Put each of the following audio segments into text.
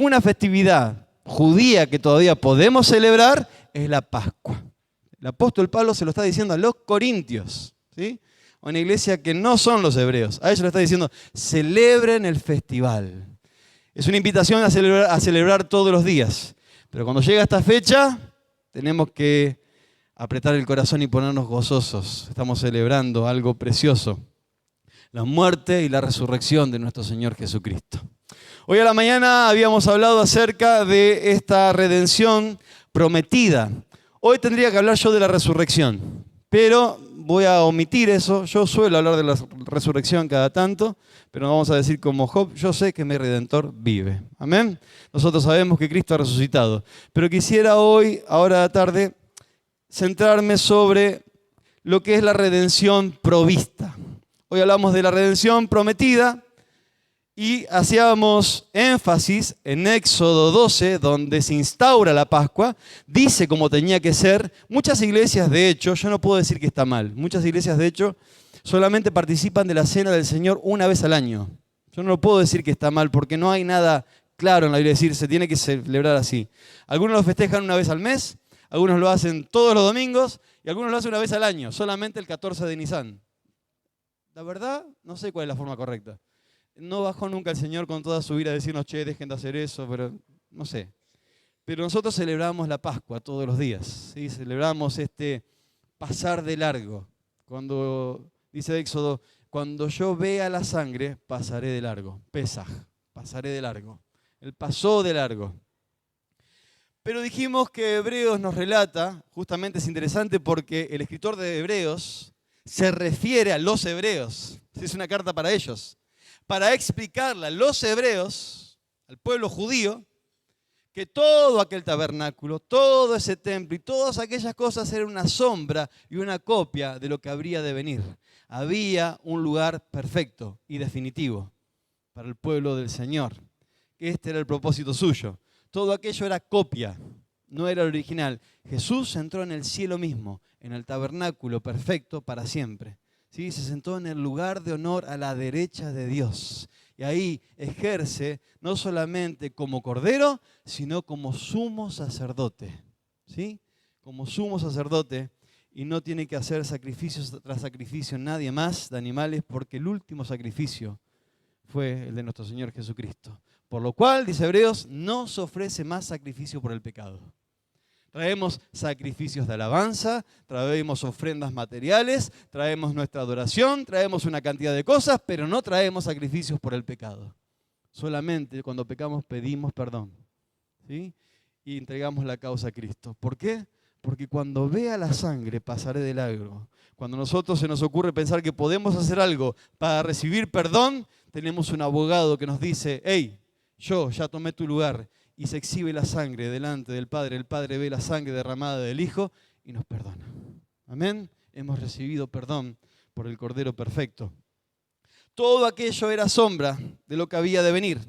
una festividad judía que todavía podemos celebrar es la Pascua. El apóstol Pablo se lo está diciendo a los corintios, ¿sí? Una iglesia que no son los hebreos. A ellos le está diciendo, celebren el festival. Es una invitación a celebrar todos los días. Pero cuando llega esta fecha, tenemos que apretar el corazón y ponernos gozosos. Estamos celebrando algo precioso. La muerte y la resurrección de nuestro Señor Jesucristo. Hoy a la mañana habíamos hablado acerca de esta redención prometida. Hoy tendría que hablar yo de la resurrección, pero voy a omitir eso. Yo suelo hablar de la resurrección cada tanto, pero vamos a decir como Job, yo sé que mi Redentor vive. Amén. Nosotros sabemos que Cristo ha resucitado, pero quisiera hoy, ahora a la tarde, centrarme sobre lo que es la redención provista. Hoy hablamos de la redención prometida y hacíamos énfasis en Éxodo 12, donde se instaura la Pascua, dice cómo tenía que ser. Muchas iglesias, de hecho, yo no puedo decir que está mal, muchas iglesias, de hecho, solamente participan de la cena del Señor una vez al año. Yo no puedo decir que está mal porque no hay nada claro en la Biblia, decir, se tiene que celebrar así. Algunos lo festejan una vez al mes, algunos lo hacen todos los domingos y algunos lo hacen una vez al año, solamente el 14 de Nisan. La verdad, no sé cuál es la forma correcta. No bajó nunca el Señor con toda su ira a decirnos, che, dejen de hacer eso, pero no sé. Pero nosotros celebramos la Pascua todos los días, ¿sí? Celebramos este pasar de largo. Cuando dice Éxodo, cuando yo vea la sangre, pasaré de largo. Pesaj, pasaré de largo. Él pasó de largo. Pero dijimos que Hebreos nos relata, justamente es interesante porque el escritor de Hebreos se refiere a los hebreos. Es una carta para ellos. Para explicarle a los hebreos, al pueblo judío, que todo aquel tabernáculo, todo ese templo y todas aquellas cosas eran una sombra y una copia de lo que habría de venir. Había un lugar perfecto y definitivo para el pueblo del Señor. Este era el propósito suyo. Todo aquello era copia, no era el original. Jesús entró en el cielo mismo, en el tabernáculo perfecto para siempre. ¿Sí? Se sentó en el lugar de honor a la derecha de Dios. Y ahí ejerce no solamente como cordero, sino como sumo sacerdote. ¿Sí? Como sumo sacerdote. Y no tiene que hacer sacrificios tras sacrificio nadie más de animales, porque el último sacrificio fue el de nuestro Señor Jesucristo. Por lo cual, dice Hebreos, no se ofrece más sacrificio por el pecado. Traemos sacrificios de alabanza, traemos ofrendas materiales, traemos nuestra adoración, traemos una cantidad de cosas, pero no traemos sacrificios por el pecado. Solamente cuando pecamos pedimos perdón, ¿sí? Y entregamos la causa a Cristo. ¿Por qué? Porque cuando vea la sangre pasaré de largo. Cuando a nosotros se nos ocurre pensar que podemos hacer algo para recibir perdón, tenemos un abogado que nos dice, hey, yo ya tomé tu lugar. Y se exhibe la sangre delante del Padre. El Padre ve la sangre derramada del Hijo y nos perdona. Amén. Hemos recibido perdón por el Cordero perfecto. Todo aquello era sombra de lo que había de venir.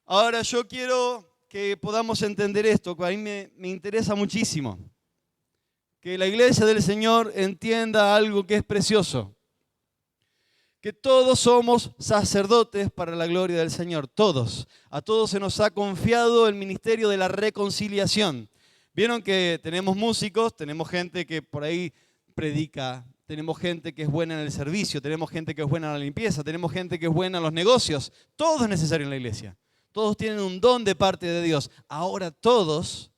Ahora yo quiero que podamos entender esto, que a mí me interesa muchísimo. Que la iglesia del Señor entienda algo que es precioso. Que todos somos sacerdotes para la gloria del Señor, todos. A todos se nos ha confiado el ministerio de la reconciliación. Vieron que tenemos músicos, tenemos gente que por ahí predica, tenemos gente que es buena en el servicio, tenemos gente que es buena en la limpieza, tenemos gente que es buena en los negocios. Todo es necesario en la iglesia. Todos tienen un don de parte de Dios. Ahora todos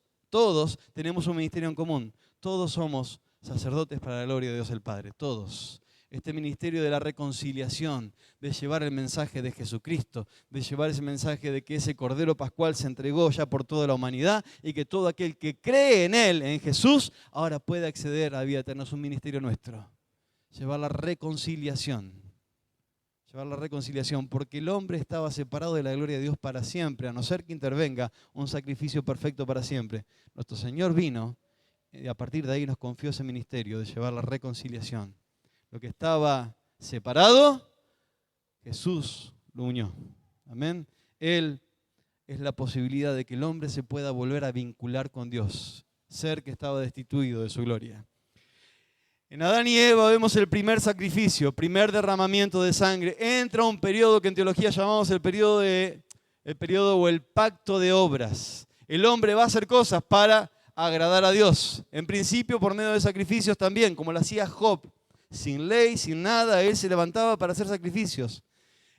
tenemos un ministerio en común. Todos somos sacerdotes para la gloria de Dios el Padre, todos. Este ministerio de la reconciliación, de llevar el mensaje de Jesucristo, de llevar ese mensaje de que ese Cordero Pascual se entregó ya por toda la humanidad y que todo aquel que cree en Él, en Jesús, ahora puede acceder a la vida eterna. Es un ministerio nuestro. Llevar la reconciliación. Llevar la reconciliación, porque el hombre estaba separado de la gloria de Dios para siempre, a no ser que intervenga un sacrificio perfecto para siempre. Nuestro Señor vino y a partir de ahí nos confió ese ministerio de llevar la reconciliación. Lo que estaba separado, Jesús lo unió. Amén. Él es la posibilidad de que el hombre se pueda volver a vincular con Dios, ser que estaba destituido de su gloria. En Adán y Eva vemos el primer sacrificio, primer derramamiento de sangre. Entra un periodo que en teología llamamos el periodo de el periodo o el pacto de obras. El hombre va a hacer cosas para agradar a Dios. En principio por medio de sacrificios también, como lo hacía Job. Sin ley, sin nada, él se levantaba para hacer sacrificios.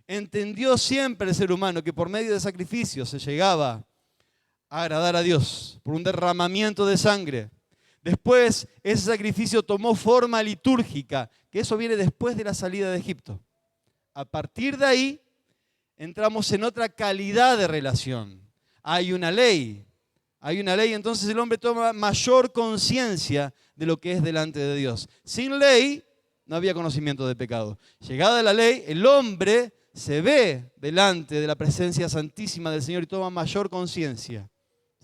Entendió siempre el ser humano que por medio de sacrificios se llegaba a agradar a Dios, por un derramamiento de sangre. Después, ese sacrificio tomó forma litúrgica, que eso viene después de la salida de Egipto. A partir de ahí, entramos en otra calidad de relación. Hay una ley, entonces el hombre toma mayor conciencia de lo que es delante de Dios. Sin ley, no había conocimiento de pecado. Llegada la ley, el hombre se ve delante de la presencia santísima del Señor y toma mayor conciencia.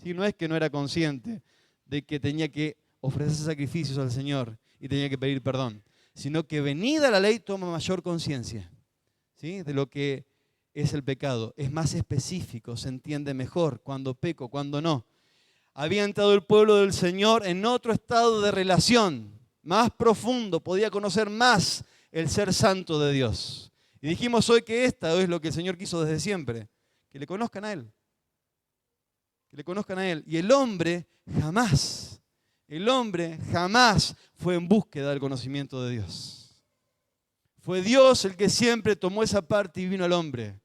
¿Sí? No es que no era consciente de que tenía que ofrecer sacrificios al Señor y tenía que pedir perdón, sino que venida la ley toma mayor conciencia, ¿sí?, de lo que es el pecado. Es más específico, se entiende mejor cuándo peco, cuándo no. Había entrado el pueblo del Señor en otro estado de relación, más profundo, podía conocer más el ser santo de Dios. Y dijimos hoy que esto es lo que el Señor quiso desde siempre, que le conozcan a Él. Que le conozcan a Él. Y el hombre jamás fue en búsqueda del conocimiento de Dios. Fue Dios el que siempre tomó esa parte y vino al hombre.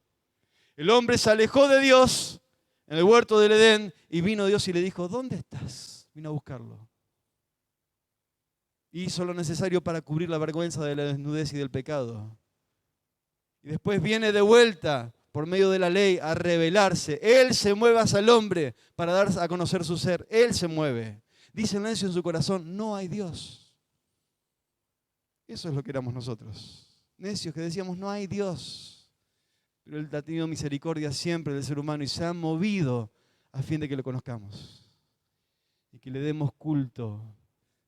El hombre se alejó de Dios en el huerto del Edén y vino Dios y le dijo, ¿dónde estás? Vino a buscarlo. Hizo lo necesario para cubrir la vergüenza de la desnudez y del pecado. Y después viene de vuelta por medio de la ley a revelarse. Él se mueve hacia el hombre para dar a conocer su ser. Él se mueve. Dice el necio en su corazón, no hay Dios. Eso es lo que éramos nosotros. Necios que decíamos, no hay Dios. Pero Él ha tenido misericordia siempre del ser humano y se ha movido a fin de que lo conozcamos. Y que le demos culto,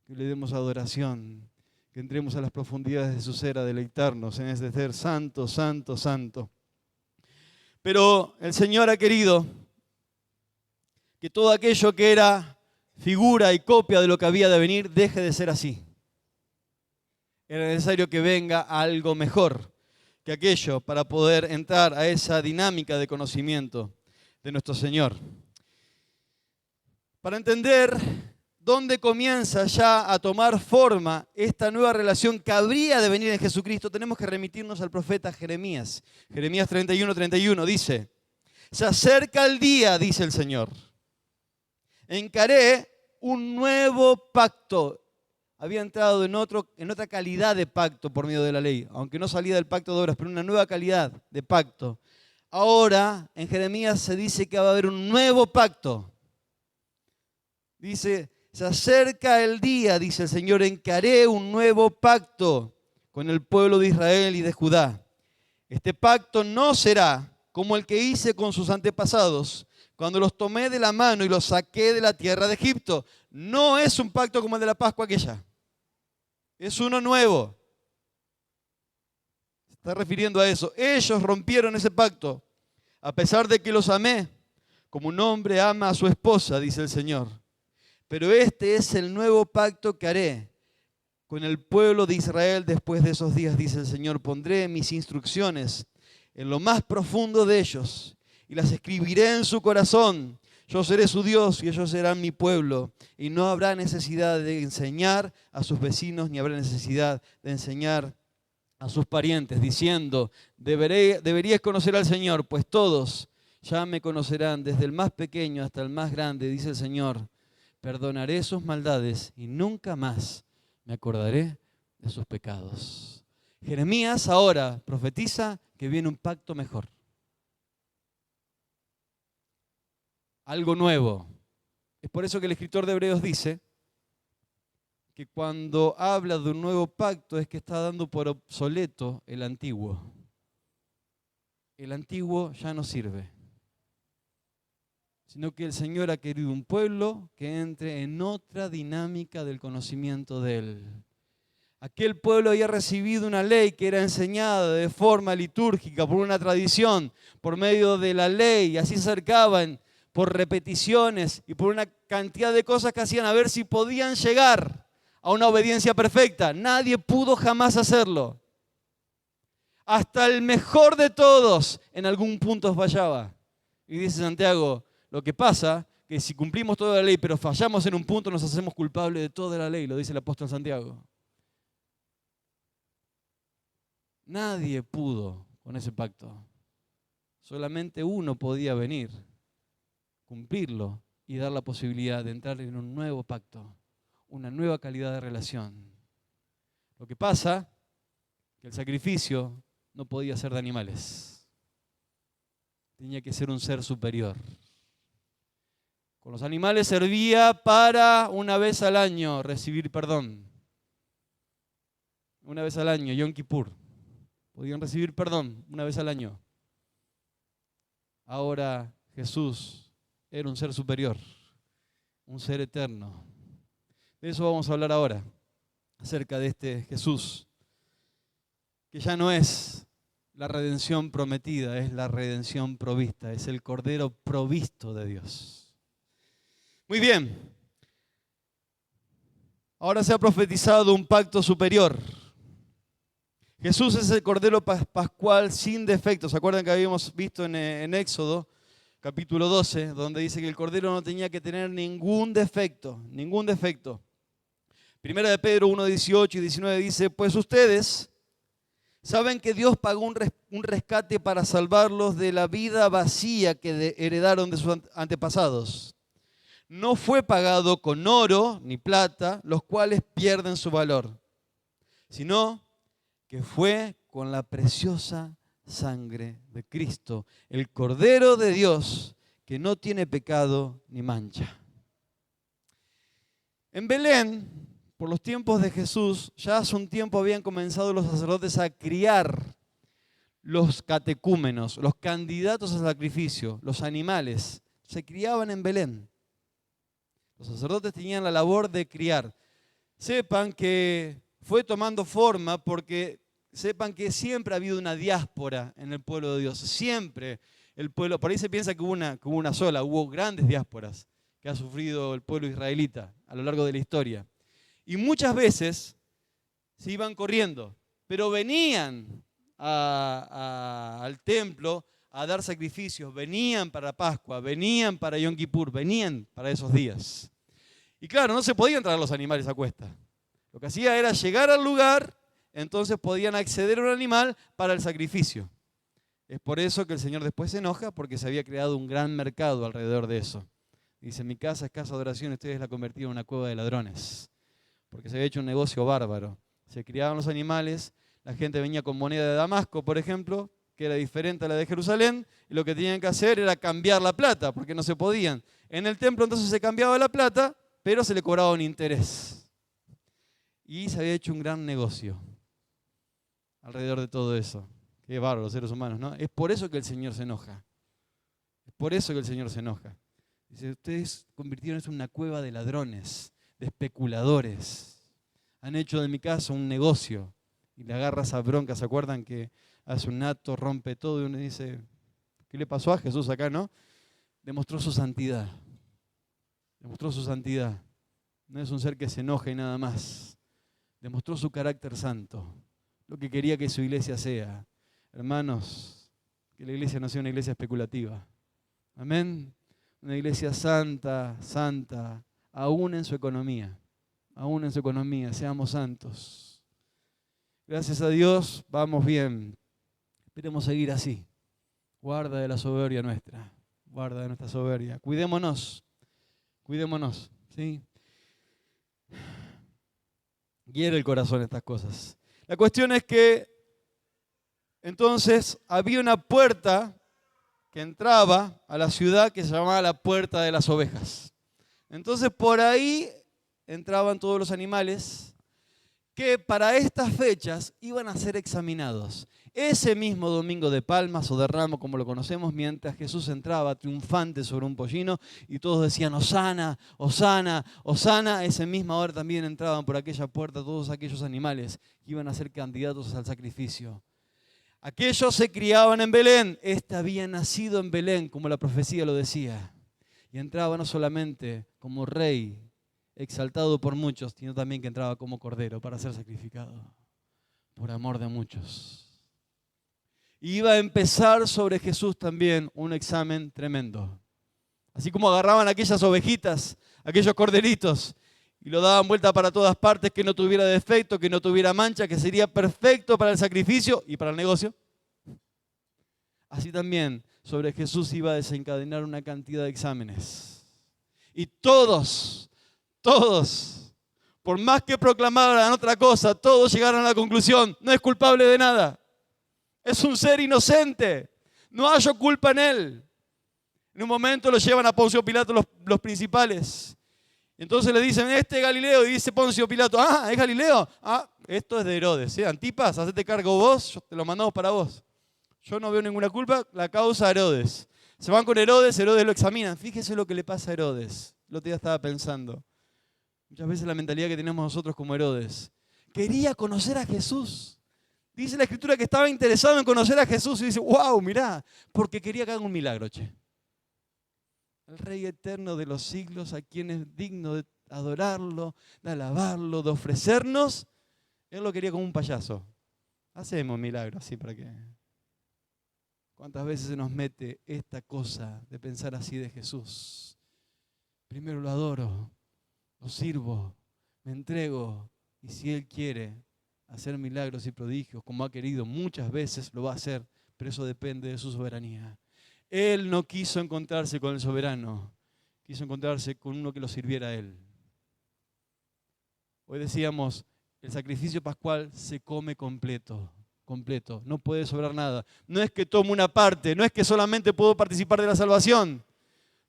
que le demos adoración, que entremos a las profundidades de su ser a deleitarnos en ese ser santo, santo, santo. Pero el Señor ha querido que todo aquello que era figura y copia de lo que había de venir deje de ser así. Era necesario que venga algo mejor que aquello para poder entrar a esa dinámica de conocimiento de nuestro Señor. Para entender dónde comienza ya a tomar forma esta nueva relación que habría de venir en Jesucristo, tenemos que remitirnos al profeta Jeremías. Jeremías 31:31 dice, se acerca el día, dice el Señor, en que haré un nuevo pacto. Había entrado en otra calidad de pacto por medio de la ley, aunque no salía del pacto de obras, pero una nueva calidad de pacto. Ahora, en Jeremías se dice que va a haber un nuevo pacto. Dice, se acerca el día, dice el Señor, en que haré un nuevo pacto con el pueblo de Israel y de Judá. Este pacto no será como el que hice con sus antepasados, cuando los tomé de la mano y los saqué de la tierra de Egipto. No es un pacto como el de la Pascua aquella. Es uno nuevo. Se está refiriendo a eso. Ellos rompieron ese pacto, a pesar de que los amé, como un hombre ama a su esposa, dice el Señor. Pero este es el nuevo pacto que haré con el pueblo de Israel después de esos días, dice el Señor. Pondré mis instrucciones en lo más profundo de ellos y las escribiré en su corazón. Yo seré su Dios y ellos serán mi pueblo. Y no habrá necesidad de enseñar a sus vecinos, ni habrá necesidad de enseñar a sus parientes, diciendo, deberíais conocer al Señor, pues todos ya me conocerán, desde el más pequeño hasta el más grande, dice el Señor. Perdonaré sus maldades y nunca más me acordaré de sus pecados. Jeremías ahora profetiza que viene un pacto mejor. Algo nuevo. Es por eso que el escritor de Hebreos dice que cuando habla de un nuevo pacto es que está dando por obsoleto el antiguo. El antiguo ya no sirve, sino que el Señor ha querido un pueblo que entre en otra dinámica del conocimiento de Él. Aquel pueblo había recibido una ley que era enseñada de forma litúrgica por una tradición, por medio de la ley, y así se acercaban por repeticiones y por una cantidad de cosas que hacían a ver si podían llegar a una obediencia perfecta. Nadie pudo jamás hacerlo. Hasta el mejor de todos en algún punto fallaba. Y dice Santiago, lo que pasa que si cumplimos toda la ley, pero fallamos en un punto, nos hacemos culpables de toda la ley, lo dice el apóstol Santiago. Nadie pudo con ese pacto. Solamente uno podía venir, cumplirlo y dar la posibilidad de entrar en un nuevo pacto, una nueva calidad de relación. Lo que pasa que el sacrificio no podía ser de animales. Tenía que ser un ser superior. Con los animales servía para una vez al año recibir perdón. Una vez al año, Yom Kippur. Podían recibir perdón una vez al año. Ahora Jesús era un ser superior, un ser eterno. De eso vamos a hablar ahora, acerca de este Jesús, que ya no es la redención prometida, es la redención provista, es el Cordero provisto de Dios. Muy bien, ahora se ha profetizado un pacto superior. Jesús es el Cordero Pascual sin defecto. ¿Se acuerdan que habíamos visto en Éxodo, capítulo 12, donde dice que el Cordero no tenía que tener ningún defecto, ningún defecto? Primera de Pedro 1, 18 y 19 dice, pues ustedes saben que Dios pagó un rescate para salvarlos de la vida vacía que heredaron de sus antepasados. No fue pagado con oro ni plata, los cuales pierden su valor, sino que fue con la preciosa sangre de Cristo, el Cordero de Dios, que no tiene pecado ni mancha. En Belén, por los tiempos de Jesús, ya hace un tiempo habían comenzado los sacerdotes a criar los catecúmenos, los candidatos al sacrificio, los animales. Se criaban en Belén. Los sacerdotes tenían la labor de criar. Sepan que fue tomando forma porque sepan que siempre ha habido una diáspora en el pueblo de Dios. Siempre el pueblo, por ahí se piensa que hubo una sola, hubo grandes diásporas que ha sufrido el pueblo israelita a lo largo de la historia. Y muchas veces se iban corriendo, pero venían al templo a dar sacrificios, venían para Pascua, venían para Yom Kippur, venían para esos días. Y claro, no se podían traer los animales a cuesta. Lo que hacía era llegar al lugar, entonces podían acceder a un animal para el sacrificio. Es por eso que el Señor después se enoja, porque se había creado un gran mercado alrededor de eso. Dice, mi casa es casa de oración, ustedes la convirtieron en una cueva de ladrones. Porque se había hecho un negocio bárbaro. Se criaban los animales, la gente venía con moneda de Damasco, por ejemplo, que era diferente a la de Jerusalén, y lo que tenían que hacer era cambiar la plata, porque no se podían. En el templo entonces se cambiaba la plata, pero se le cobraba un interés. Y se había hecho un gran negocio alrededor de todo eso. Qué bárbaro los seres humanos, ¿no? Es por eso que el Señor se enoja. Es por eso que el Señor se enoja. Dice, ustedes convirtieron esto en una cueva de ladrones, de especuladores. Han hecho de mi casa un negocio. Y le agarra esa bronca. ¿Se acuerdan que hace un acto, rompe todo? Y uno dice, ¿qué le pasó a Jesús acá, no? Demostró su santidad. Demostró su santidad. No es un ser que se enoje y nada más. Demostró su carácter santo. Lo que quería que su iglesia sea. Hermanos, que la iglesia no sea una iglesia especulativa. Amén. Una iglesia santa, santa, aún en su economía. Aún en su economía, seamos santos. Gracias a Dios, vamos bien. Esperemos seguir así. Guarda de la soberbia nuestra. Guarda de nuestra soberbia. Cuidémonos. Cuidémonos. ¿Sí? Hiere el corazón estas cosas. La cuestión es que entonces había una puerta que entraba a la ciudad que se llamaba la Puerta de las Ovejas. Entonces por ahí entraban todos los animales que para estas fechas iban a ser examinados. Ese mismo domingo de Palmas o de Ramos, como lo conocemos, mientras Jesús entraba triunfante sobre un pollino y todos decían, Hosana, Hosana, Hosana, esa misma hora también entraban por aquella puerta todos aquellos animales que iban a ser candidatos al sacrificio. Aquellos se criaban en Belén, este había nacido en Belén, como la profecía lo decía, y entraba no solamente como rey, exaltado por muchos, sino también que entraba como cordero para ser sacrificado por amor de muchos. Iba a empezar sobre Jesús también un examen tremendo. Así como agarraban aquellas ovejitas, aquellos corderitos, y lo daban vuelta para todas partes, que no tuviera defecto, que no tuviera mancha, que sería perfecto para el sacrificio y para el negocio. Así también sobre Jesús iba a desencadenar una cantidad de exámenes. Y todos, por más que proclamaran otra cosa, todos llegaron a la conclusión: no es culpable de nada. Es un ser inocente. No hallo culpa en él. En un momento lo llevan a Poncio Pilato los principales. Entonces le dicen: este es Galileo. Y dice Poncio Pilato: ah, ¿es Galileo? Ah, esto es de Herodes. Antipas, hacete cargo vos, te lo mandamos para vos. Yo no veo ninguna culpa, la causa Herodes. Se van con Herodes, Herodes lo examinan. Fíjese lo que le pasa a Herodes. El otro día estaba pensando. Muchas veces la mentalidad que tenemos nosotros como Herodes. Quería conocer a Jesús. Dice la Escritura que estaba interesado en conocer a Jesús y dice: wow, mirá, porque quería que haga un milagro, che. El Rey eterno de los siglos, a quien es digno de adorarlo, de alabarlo, de ofrecernos, él lo quería como un payaso. Hacemos milagros así para que... ¿Cuántas veces se nos mete esta cosa de pensar así de Jesús? Primero lo adoro, lo sirvo, me entrego, y si Él quiere hacer milagros y prodigios, como ha querido muchas veces, lo va a hacer, pero eso depende de su soberanía. Él no quiso encontrarse con el soberano, quiso encontrarse con uno que lo sirviera a Él. Hoy decíamos, el sacrificio pascual se come completo, no puede sobrar nada. No es que tomo una parte, no es que solamente puedo participar de la salvación,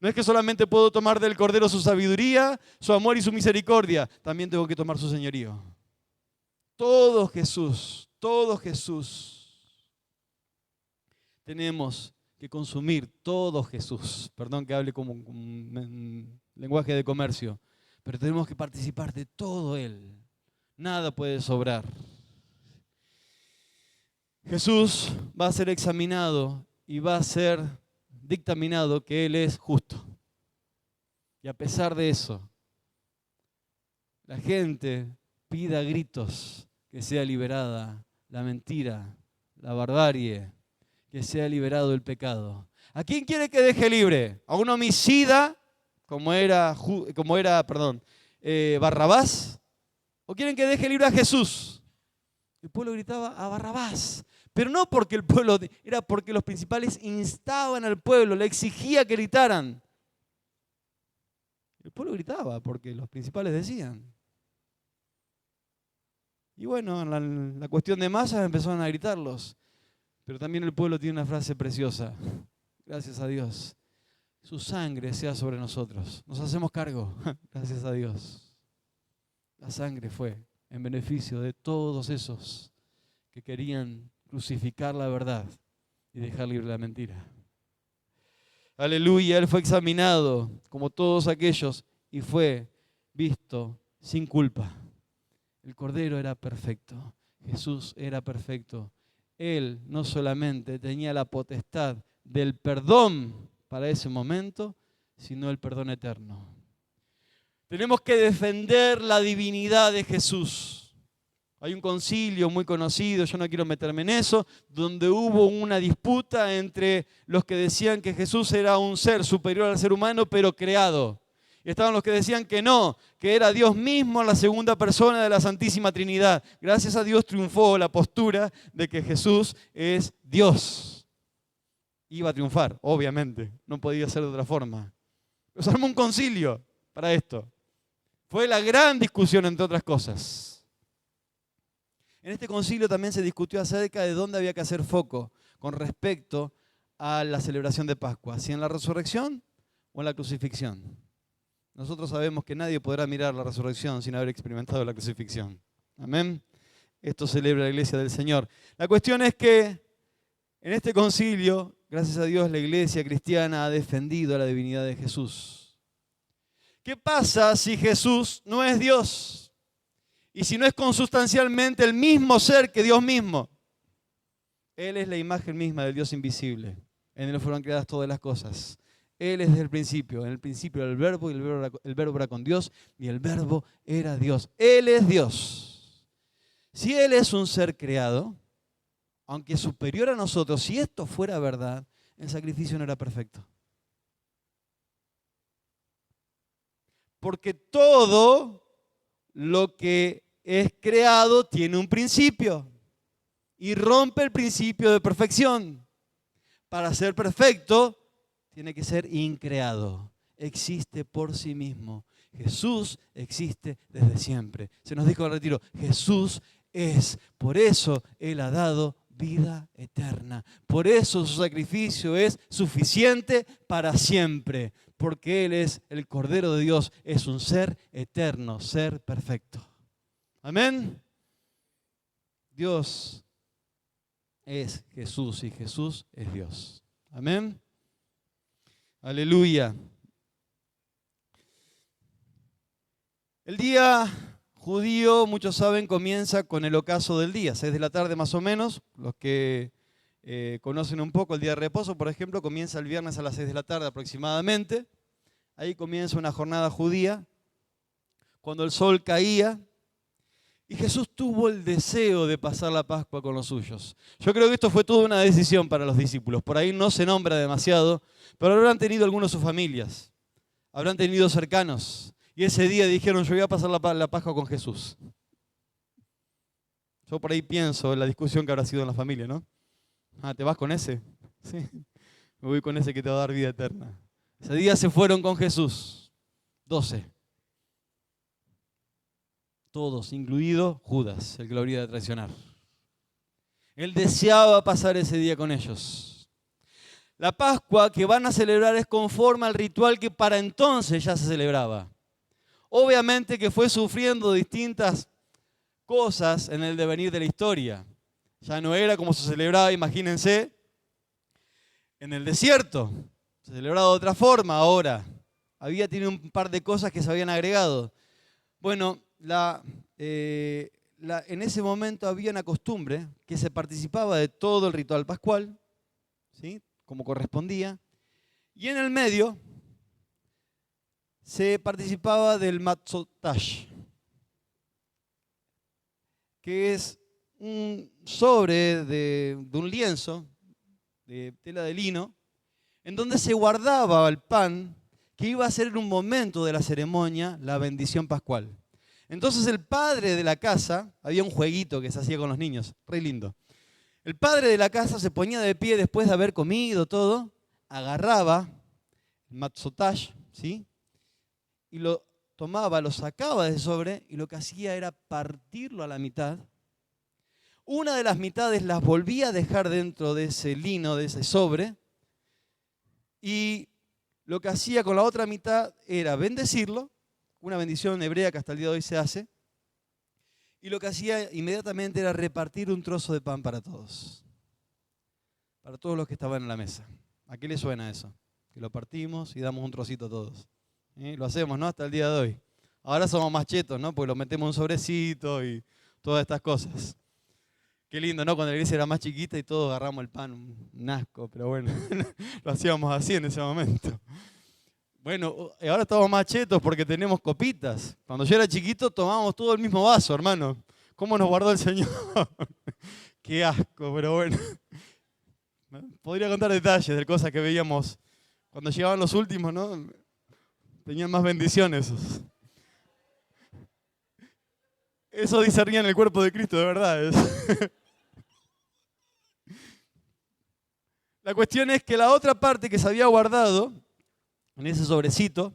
no es que solamente puedo tomar del Cordero su sabiduría, su amor y su misericordia, también tengo que tomar su señorío. Todo Jesús, tenemos que consumir todo Jesús. Perdón que hable como un lenguaje de comercio, pero tenemos que participar de todo Él. Nada puede sobrar. Jesús va a ser examinado y va a ser dictaminado que Él es justo. Y a pesar de eso, la gente pide a gritos que sea liberada la mentira, la barbarie, que sea liberado el pecado. ¿A quién quiere que deje libre? ¿A un homicida como era Barrabás? ¿O quieren que deje libre a Jesús? El pueblo gritaba a Barrabás, pero no porque el pueblo, era porque los principales instaban al pueblo, le exigía que gritaran. El pueblo gritaba porque los principales decían. Y bueno, en la cuestión de masas empezaron a gritarlos. Pero también el pueblo tiene una frase preciosa. Gracias a Dios. Su sangre sea sobre nosotros. Nos hacemos cargo. Gracias a Dios. La sangre fue en beneficio de todos esos que querían crucificar la verdad y dejar libre la mentira. Aleluya, Él fue examinado como todos aquellos y fue visto sin culpa. El Cordero era perfecto, Jesús era perfecto. Él no solamente tenía la potestad del perdón para ese momento, sino el perdón eterno. Tenemos que defender la divinidad de Jesús. Hay un concilio muy conocido, yo no quiero meterme en eso, donde hubo una disputa entre los que decían que Jesús era un ser superior al ser humano, pero creado. Y estaban los que decían que no, que era Dios mismo, la segunda persona de la Santísima Trinidad. Gracias a Dios triunfó la postura de que Jesús es Dios. Iba a triunfar, obviamente, no podía ser de otra forma. Pero se armó un concilio para esto. Fue la gran discusión, entre otras cosas. En este concilio también se discutió acerca de dónde había que hacer foco con respecto a la celebración de Pascua, si en la resurrección o en la crucifixión. Nosotros sabemos que nadie podrá mirar la resurrección sin haber experimentado la crucifixión. Amén. Esto celebra la iglesia del Señor. La cuestión es que en este concilio, gracias a Dios, la iglesia cristiana ha defendido la divinidad de Jesús. ¿Qué pasa si Jesús no es Dios? Y si no es consustancialmente el mismo ser que Dios mismo. Él es la imagen misma del Dios invisible. En Él fueron creadas todas las cosas. Él es desde el principio. En el principio era el verbo y el verbo era con Dios y el verbo era Dios. Él es Dios. Si Él es un ser creado, aunque superior a nosotros, si esto fuera verdad, el sacrificio no era perfecto. Porque todo lo que es creado tiene un principio y rompe el principio de perfección. Para ser perfecto, tiene que ser increado. Existe por sí mismo. Jesús existe desde siempre. Se nos dijo en el retiro, Jesús es. Por eso Él ha dado vida eterna. Por eso su sacrificio es suficiente para siempre. Porque Él es el Cordero de Dios. Es un ser eterno, ser perfecto. Amén. Dios es Jesús y Jesús es Dios. Amén. Aleluya. El día judío, muchos saben, comienza con el ocaso del día, 6 de la tarde más o menos. Los que conocen un poco el día de reposo, por ejemplo, comienza el viernes a las 6 de la tarde aproximadamente. Ahí comienza una jornada judía, cuando el sol caía. Y Jesús tuvo el deseo de pasar la Pascua con los suyos. Yo creo que esto fue toda una decisión para los discípulos. Por ahí no se nombra demasiado, pero habrán tenido algunos sus familias, habrán tenido cercanos. Y ese día dijeron, yo voy a pasar la Pascua con Jesús. Yo por ahí pienso en la discusión que habrá sido en la familia, ¿no? Ah, ¿te vas con ese? Sí, me voy con ese que te va a dar vida eterna. Ese día se fueron con Jesús, 12. Todos, incluido Judas, el que lo habría de traicionar. Él deseaba pasar ese día con ellos. La Pascua que van a celebrar es conforme al ritual que para entonces ya se celebraba. Obviamente que fue sufriendo distintas cosas en el devenir de la historia. Ya no era como se celebraba, imagínense, en el desierto. Se celebraba de otra forma ahora. Había tenido un par de cosas que se habían agregado. Bueno, en ese momento había una costumbre que se participaba de todo el ritual pascual, ¿sí? Como correspondía, y en el medio se participaba del matzotash, que es un sobre de un lienzo de tela de lino, en donde se guardaba el pan que iba a ser en un momento de la ceremonia la bendición pascual. Entonces el padre de la casa, había un jueguito que se hacía con los niños, re lindo. El padre de la casa se ponía de pie después de haber comido todo, agarraba el matzotash, ¿sí? Y lo tomaba, lo sacaba de sobre y lo que hacía era partirlo a la mitad. Una de las mitades las volvía a dejar dentro de ese lino, de ese sobre, y lo que hacía con la otra mitad era bendecirlo, una bendición hebrea que hasta el día de hoy se hace, y lo que hacía inmediatamente era repartir un trozo de pan para todos los que estaban en la mesa. ¿A qué le suena eso? Que lo partimos y damos un trocito a todos. Lo hacemos, ¿no? Hasta el día de hoy. Ahora somos más chetos, ¿no? Porque lo metemos en un sobrecito y todas estas cosas. Qué lindo, ¿no? Cuando la iglesia era más chiquita y todos agarramos el pan, un asco, pero bueno, lo hacíamos así en ese momento. Bueno, ahora estamos más chetos porque tenemos copitas. Cuando yo era chiquito tomábamos todo el mismo vaso, hermano. ¿Cómo nos guardó el Señor? Qué asco, pero bueno. Podría contar detalles de cosas que veíamos cuando llegaban los últimos, ¿no? Tenían más bendiciones esos. Eso discernían el cuerpo de Cristo, de verdad. La cuestión es que la otra parte que se había guardado en ese sobrecito,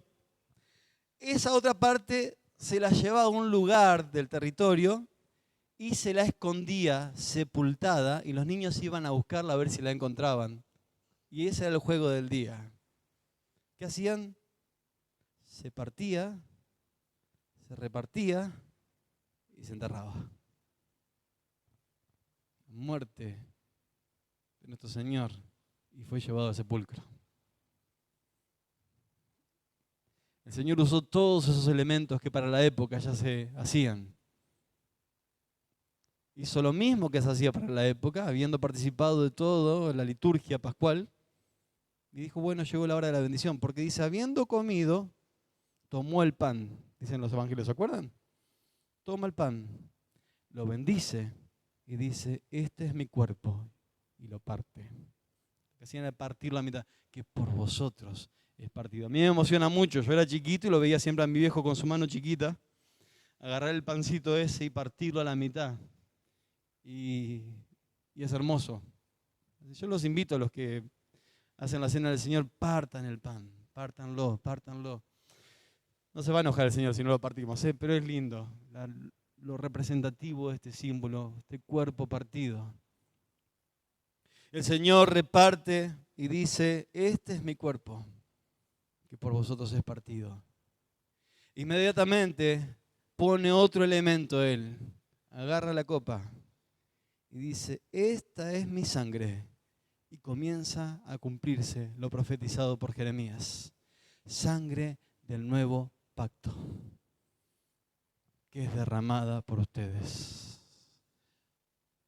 esa otra parte se la llevaba a un lugar del territorio y se la escondía sepultada y los niños iban a buscarla a ver si la encontraban. Y ese era el juego del día. ¿Qué hacían? Se partía, se repartía y se enterraba. Muerte de nuestro Señor y fue llevado al sepulcro. El Señor usó todos esos elementos que para la época ya se hacían. Hizo lo mismo que se hacía para la época, habiendo participado de todo en la liturgia pascual. Y dijo, bueno, llegó la hora de la bendición. Porque dice, habiendo comido, tomó el pan. Dicen los evangelios, ¿se acuerdan? Toma el pan, lo bendice y dice, este es mi cuerpo, y lo parte. Lo que hacían era partirlo a la mitad, que por vosotros es partido. A mí me emociona mucho, yo era chiquito y lo veía siempre a mi viejo con su mano chiquita, agarrar el pancito ese y partirlo a la mitad. Y es hermoso. Yo los invito a los que hacen la cena del Señor, partan el pan, pártanlo, pártanlo. No se va a enojar el Señor si no lo partimos, pero es lindo, lo representativo de este símbolo, este cuerpo partido. El Señor reparte y dice, este es mi cuerpo, que por vosotros es partido. Inmediatamente pone otro elemento Él, agarra la copa y dice, esta es mi sangre. Y comienza a cumplirse lo profetizado por Jeremías. Sangre del nuevo pacto, que es derramada por ustedes.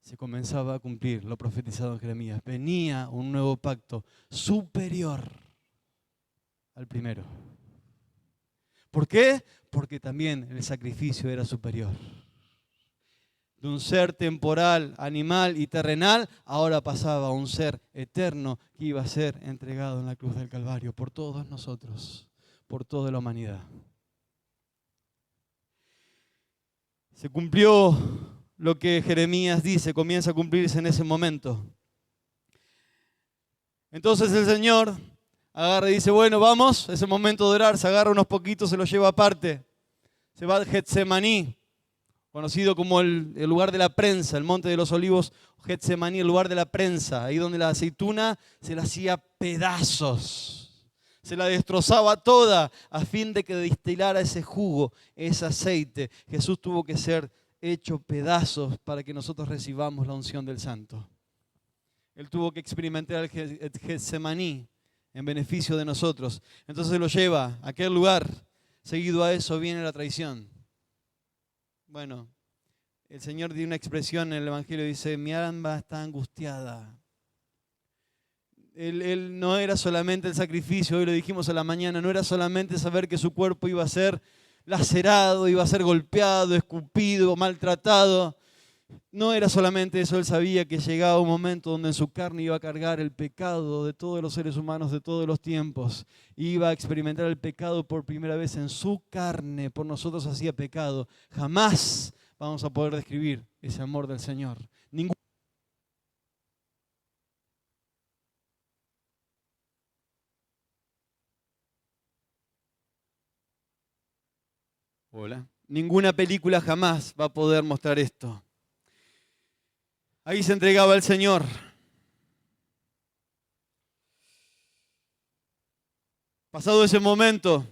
Se comenzaba a cumplir lo profetizado en Jeremías. Venía un nuevo pacto superior al primero. ¿Por qué? Porque también el sacrificio era superior. De un ser temporal, animal y terrenal, ahora pasaba a un ser eterno que iba a ser entregado en la cruz del Calvario por todos nosotros, por toda la humanidad. Se cumplió lo que Jeremías dice, comienza a cumplirse en ese momento. Entonces el Señor agarra y dice, bueno, vamos, es el momento de orar, se agarra unos poquitos, se los lleva aparte. Se va al Getsemaní, conocido como el lugar de la prensa, el Monte de los Olivos, Getsemaní, el lugar de la prensa, ahí donde la aceituna se la hacía pedazos. Se la destrozaba toda a fin de que destilara ese jugo, ese aceite. Jesús tuvo que ser hecho pedazos para que nosotros recibamos la unción del Santo. Él tuvo que experimentar el Getsemaní en beneficio de nosotros. Entonces lo lleva a aquel lugar. Seguido a eso viene la traición. Bueno, el Señor dio una expresión en el Evangelio, dice, mi alma está angustiada. Él no era solamente el sacrificio, hoy lo dijimos a la mañana, no era solamente saber que su cuerpo iba a ser lacerado, iba a ser golpeado, escupido, maltratado. No era solamente eso, él sabía que llegaba un momento donde en su carne iba a cargar el pecado de todos los seres humanos de todos los tiempos. Iba a experimentar el pecado por primera vez en su carne, por nosotros hacía pecado. Jamás vamos a poder describir ese amor del Señor. Ninguna película jamás va a poder mostrar esto. Ahí se entregaba el Señor. Pasado ese momento,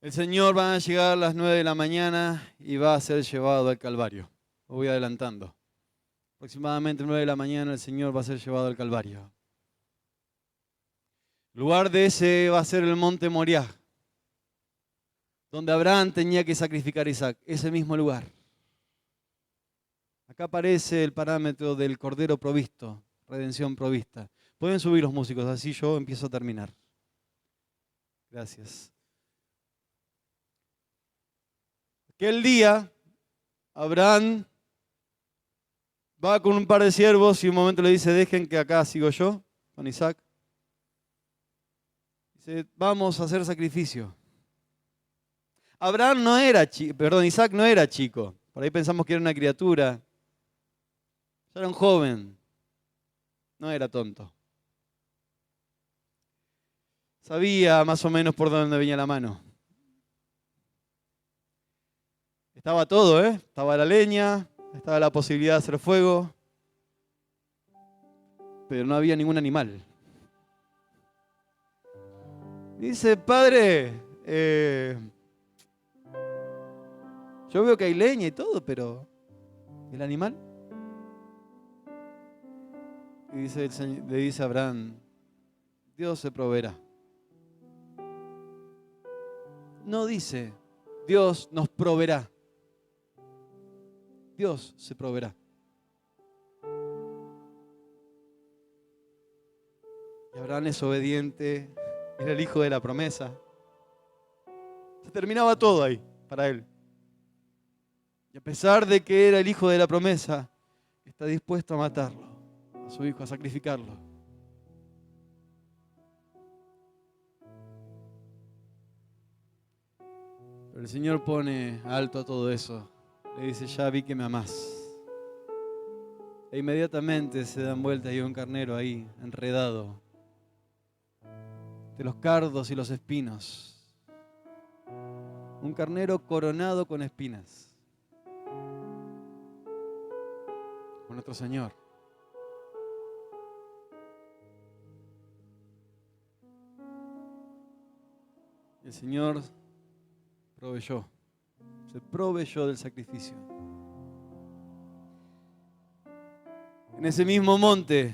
el Señor va a llegar a las 9 de la mañana y va a ser llevado al Calvario. Lo voy adelantando. Aproximadamente 9 de la mañana el Señor va a ser llevado al Calvario. El lugar de ese va a ser el monte Moriah, donde Abraham tenía que sacrificar a Isaac, ese mismo lugar. Acá aparece el parámetro del cordero provisto, redención provista. Pueden subir los músicos, así yo empiezo a terminar. Gracias. Aquel día, Abraham va con un par de siervos y un momento le dice, dejen que acá sigo yo, con Isaac. Dice, vamos a hacer sacrificio. Abraham no era chico, perdón, Isaac no era chico. Por ahí pensamos que era una criatura. Ya era un joven. No era tonto. Sabía más o menos por dónde venía la mano. Estaba todo, ¿eh? Estaba la leña, estaba la posibilidad de hacer fuego, pero no había ningún animal. Dice, padre, yo veo que hay leña y todo, pero ¿el animal? Y le dice a Abraham, Dios se proveerá. No dice, Dios nos proveerá. Dios se proveerá. Y Abraham es obediente, era el hijo de la promesa. Se terminaba todo ahí para él. Y a pesar de que era el hijo de la promesa, está dispuesto a matarlo, a su hijo, a sacrificarlo. Pero el Señor pone alto a todo eso. Le dice, ya vi que me amás. E inmediatamente se dan vuelta y hay un carnero ahí, enredado, de los cardos y los espinos. Un carnero coronado con espinas. Con nuestro Señor. El Señor se proveyó del sacrificio. En ese mismo monte,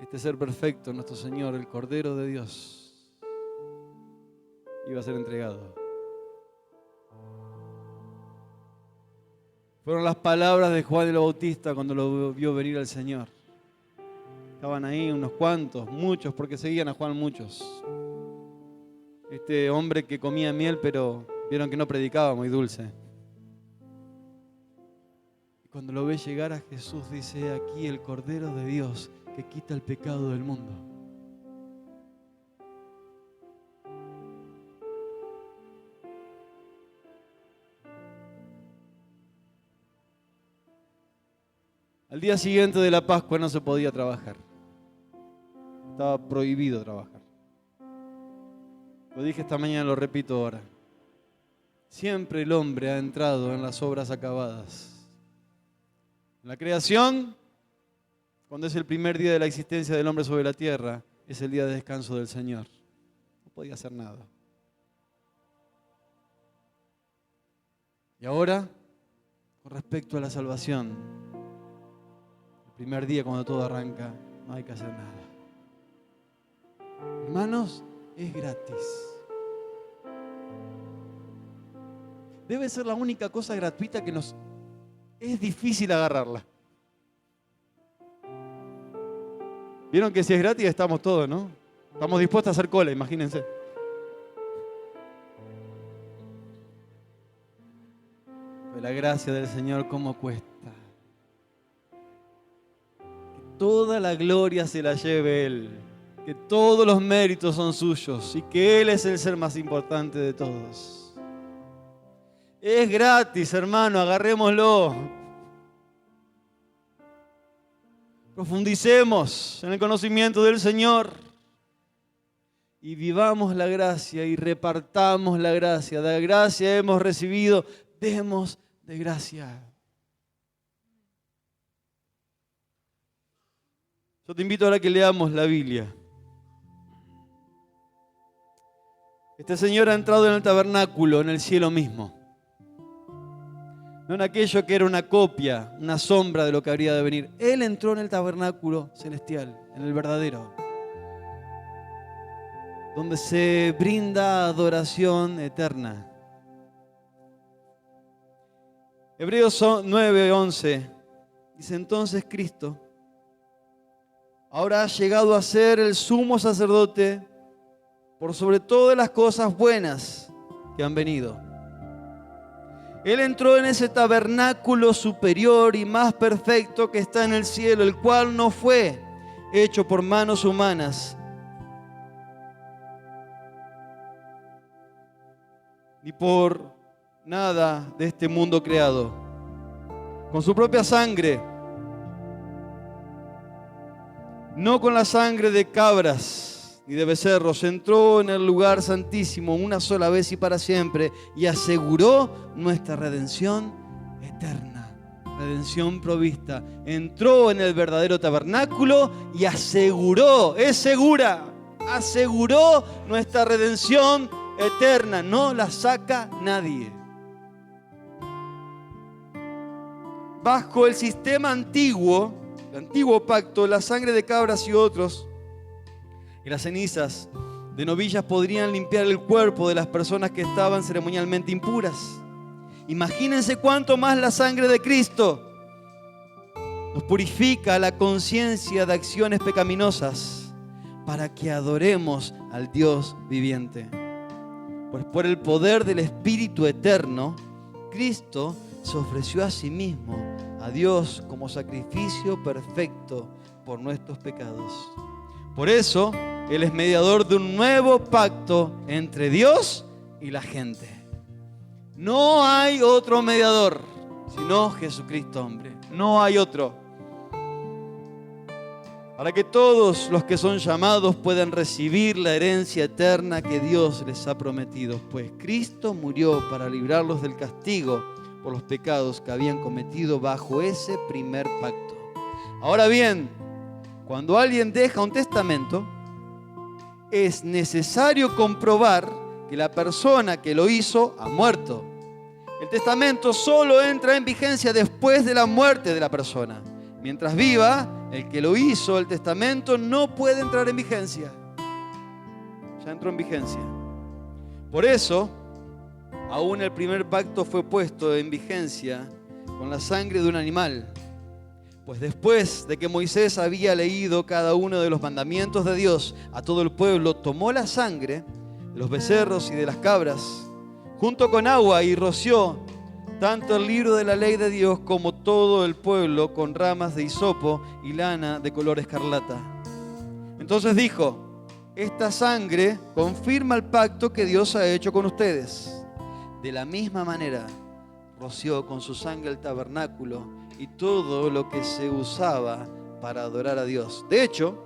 este ser perfecto, nuestro Señor, el Cordero de Dios, iba a ser entregado. Fueron las palabras de Juan el Bautista cuando lo vio venir al Señor. Estaban ahí unos cuantos, muchos, porque seguían a Juan muchos. Este hombre que comía miel, pero vieron que no predicaba muy dulce. Y cuando lo ve llegar a Jesús, dice, aquí el Cordero de Dios que quita el pecado del mundo. Al día siguiente de la Pascua no se podía trabajar. Estaba prohibido trabajar. Lo dije esta mañana, lo repito ahora. Siempre el hombre ha entrado en las obras acabadas. En la creación, cuando es el primer día de la existencia del hombre sobre la tierra, es el día de descanso del Señor. No podía hacer nada. Y ahora, con respecto a la salvación, el primer día cuando todo arranca, no hay que hacer nada. Hermanos, es gratis. Debe ser la única cosa gratuita que es difícil agarrarla. Vieron que si es gratis estamos todos, ¿no? Estamos dispuestos a hacer cola, imagínense. Pero la gracia del Señor, ¿cómo cuesta? Que toda la gloria se la lleve Él. Que todos los méritos son suyos y que Él es el ser más importante de todos. Es gratis, hermano, agarrémoslo. Profundicemos en el conocimiento del Señor y vivamos la gracia y repartamos la gracia. De gracia hemos recibido, demos de gracia. Yo te invito ahora a que leamos la Biblia. Este Señor ha entrado en el tabernáculo, en el cielo mismo. No en aquello que era una copia, una sombra de lo que habría de venir. Él entró en el tabernáculo celestial, en el verdadero, donde se brinda adoración eterna. Hebreos 9:11 dice, entonces Cristo ahora ha llegado a ser el sumo sacerdote por sobre todas las cosas buenas que han venido. Él entró en ese tabernáculo superior y más perfecto que está en el cielo, el cual no fue hecho por manos humanas, ni por nada de este mundo creado. Con su propia sangre, no con la sangre de cabras y de becerros, entró en el lugar santísimo una sola vez y para siempre y aseguró nuestra redención eterna, redención provista. Entró en el verdadero tabernáculo y aseguró, es segura, aseguró nuestra redención eterna. No la saca nadie. Bajo el sistema antiguo, el antiguo pacto, la sangre de cabras y otros y las cenizas de novillas podrían limpiar el cuerpo de las personas que estaban ceremonialmente impuras. Imagínense cuánto más la sangre de Cristo nos purifica la conciencia de acciones pecaminosas para que adoremos al Dios viviente. Pues por el poder del Espíritu eterno Cristo se ofreció a sí mismo, a Dios, como sacrificio perfecto por nuestros pecados. Por eso, Él es mediador de un nuevo pacto entre Dios y la gente. No hay otro mediador, sino Jesucristo, hombre. No hay otro. Para que todos los que son llamados puedan recibir la herencia eterna que Dios les ha prometido. Pues Cristo murió para librarlos del castigo por los pecados que habían cometido bajo ese primer pacto. Ahora bien, cuando alguien deja un testamento, es necesario comprobar que la persona que lo hizo ha muerto. El testamento solo entra en vigencia después de la muerte de la persona. Mientras viva, el que lo hizo, el testamento, no puede entrar en vigencia. Ya entró en vigencia. Por eso, aún el primer pacto fue puesto en vigencia con la sangre de un animal. Pues después de que Moisés había leído cada uno de los mandamientos de Dios a todo el pueblo, tomó la sangre de los becerros y de las cabras, junto con agua, y roció tanto el libro de la ley de Dios como todo el pueblo con ramas de hisopo y lana de color escarlata. Entonces dijo: esta sangre confirma el pacto que Dios ha hecho con ustedes. De la misma manera, roció con su sangre el tabernáculo y todo lo que se usaba para adorar a Dios. De hecho,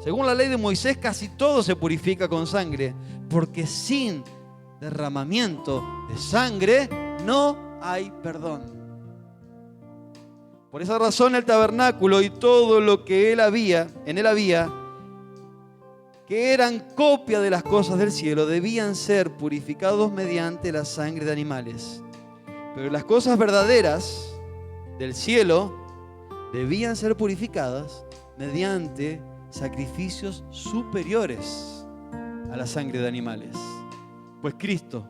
según la ley de Moisés, casi todo se purifica con sangre, porque sin derramamiento de sangre no hay perdón. Por esa razón el tabernáculo y todo lo que en él había, que eran copia de las cosas del cielo, debían ser purificados mediante la sangre de animales. Pero las cosas verdaderas del cielo debían ser purificadas mediante sacrificios superiores a la sangre de animales. Pues Cristo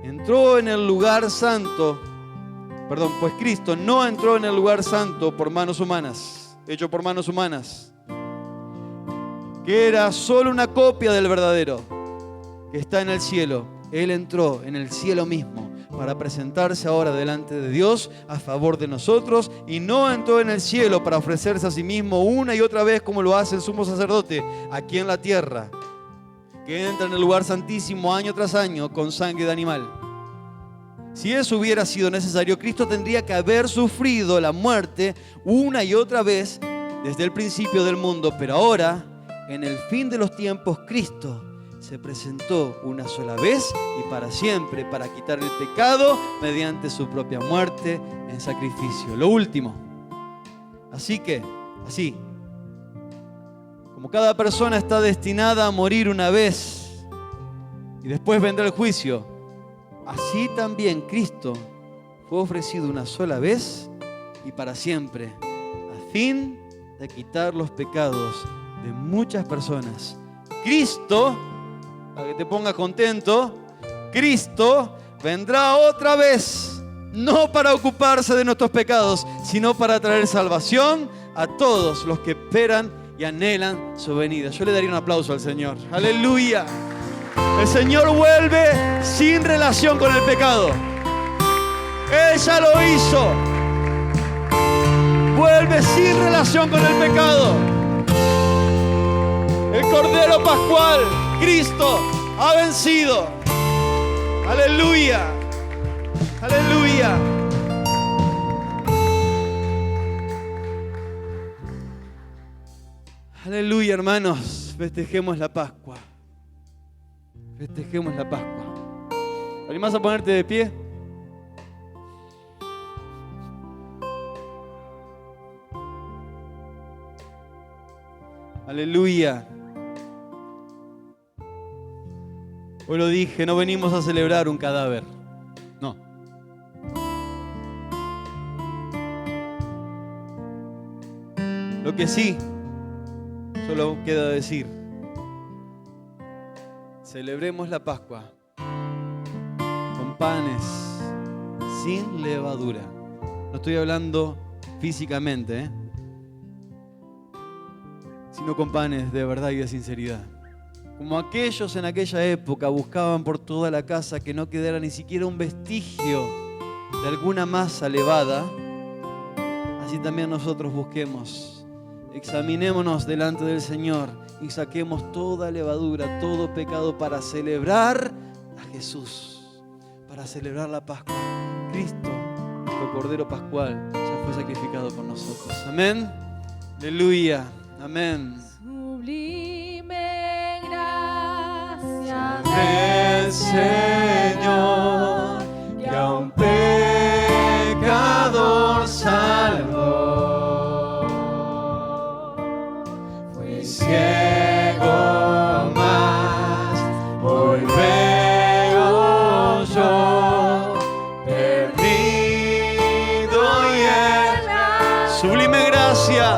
entró en el lugar santo, pues Cristo no entró en el lugar santo por manos humanas, hecho por manos humanas, que era solo una copia del verdadero, que está en el cielo. Él entró en el cielo mismo para presentarse ahora delante de Dios a favor de nosotros, y no entró en el cielo para ofrecerse a sí mismo una y otra vez como lo hace el sumo sacerdote aquí en la tierra, que entra en el lugar santísimo año tras año con sangre de animal. Si eso hubiera sido necesario, Cristo tendría que haber sufrido la muerte una y otra vez desde el principio del mundo. Pero ahora, en el fin de los tiempos, Cristo se presentó una sola vez y para siempre para quitar el pecado mediante su propia muerte en sacrificio. Lo último. Así, como cada persona está destinada a morir una vez y después vendrá el juicio, así también Cristo fue ofrecido una sola vez y para siempre, a fin de quitar los pecados de muchas personas. Cristo, para que te pongas contento, Cristo vendrá otra vez, no para ocuparse de nuestros pecados, sino para traer salvación a todos los que esperan y anhelan su venida. Yo le daría un aplauso al Señor. ¡Aleluya! El Señor vuelve sin relación con el pecado. Él ya lo hizo. Vuelve sin relación con el pecado. El Cordero Pascual, Cristo, ha vencido. ¡Aleluya! ¡Aleluya! Aleluya, hermanos. Festejemos la Pascua. Festejemos la Pascua. ¿Te animás a ponerte de pie? Aleluya. Hoy lo dije, no venimos a celebrar un cadáver. No. Lo que sí, solo queda decir: celebremos la Pascua con panes sin levadura. No estoy hablando físicamente, sino con panes de verdad y de sinceridad. Como aquellos en aquella época buscaban por toda la casa que no quedara ni siquiera un vestigio de alguna masa levada, así también nosotros busquemos. Examinémonos delante del Señor y saquemos toda levadura, todo pecado para celebrar a Jesús, para celebrar la Pascua. Cristo, nuestro Cordero Pascual, ya fue sacrificado por nosotros. Amén. Aleluya. Amén. Sublime gracia del Señor, que a un pecador salvó. Fui ciego, mas hoy veo yo, perdido y en sublime gracia.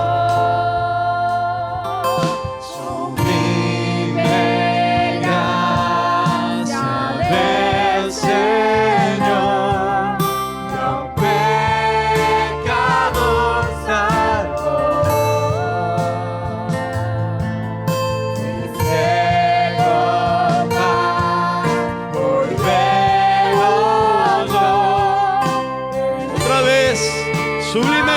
Sublime